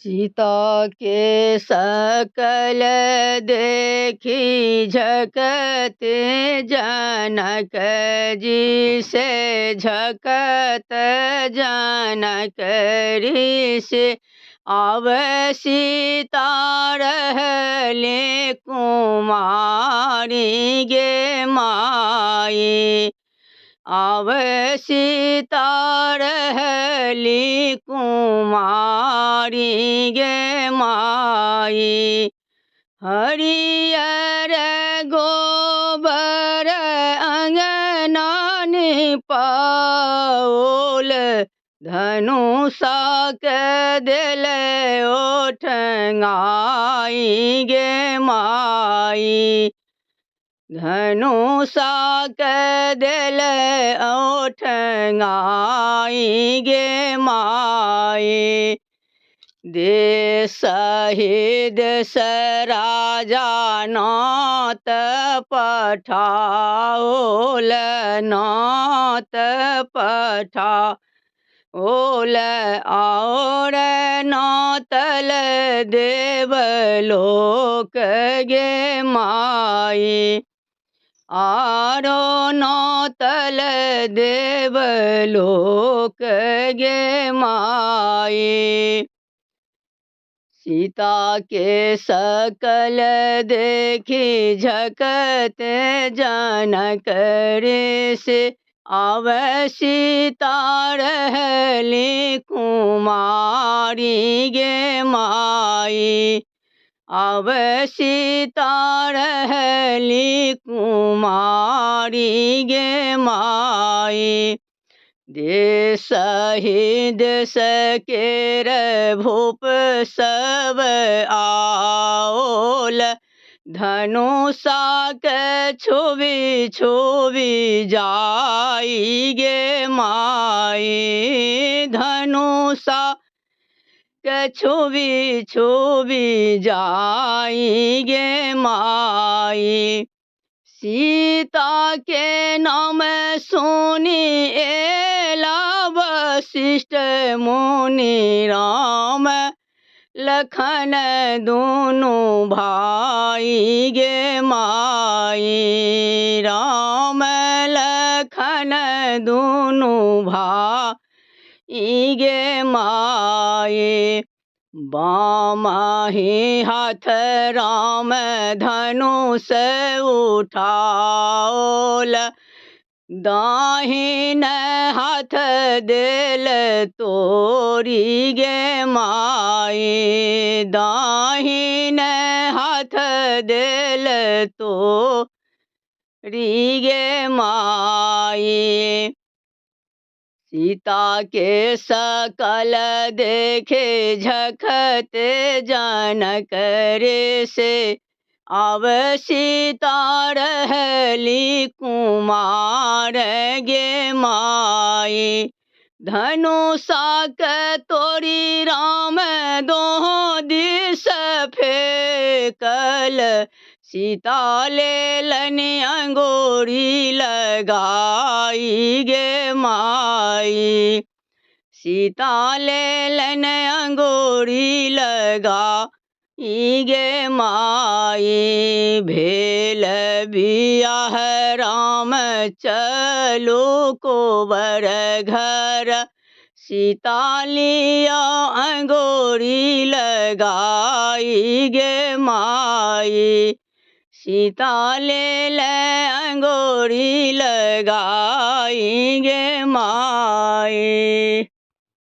सीता के सकल देखी झकते जनक जी से झकत जनक ऋषि से आव सीता रहले कुमारी गे माई आव सीता रहली कुमारी गे माई हरियर गोबर अंगना निपाओल धनुषा के दिल ओठंगाई गे माई धनुषा के दिल ओठंगाई गे माई देश ही देश राजा नात पठाओल नात पठा ओल और नातल देवलोक गे माई आरो नातल देवलोक गे माई सीता के सकल देखी झकते जनक ऋषि आव सीता रहली कुमारी गे माई आव सीता रहली कुमारी गे माई देश ही देश केर भूप सब आओल धनुषा के छुबी छुबी जाई गे माई धनुषा के छुबी छुबी जाई गे माई सीता के नाम सुनी एला वशिष्ठ मुनि राम लखन दोनों भाई गे माई राम लखन दोनों भाई गे माई बामाही हाथ राम धनुष उठाओल दाहिन हाथ दिल तोरी गे माई दाहिन हाथ दिल तोरी गे माई सीता के सकल देखे झकते जनक ऋषि आव सीता रहली कुमार गे माई धनुषा के तोरी राम दो दिस फेकल सीता ले लनि अंगूरी लगाई गे माई सीता ले लन अंगूरी लगाई गे माई भेल बियाह राम चलो कोबर घर सीता लिया अंगूरी लगाई गे माई सीता ले अंगूरी लगाई गे माई।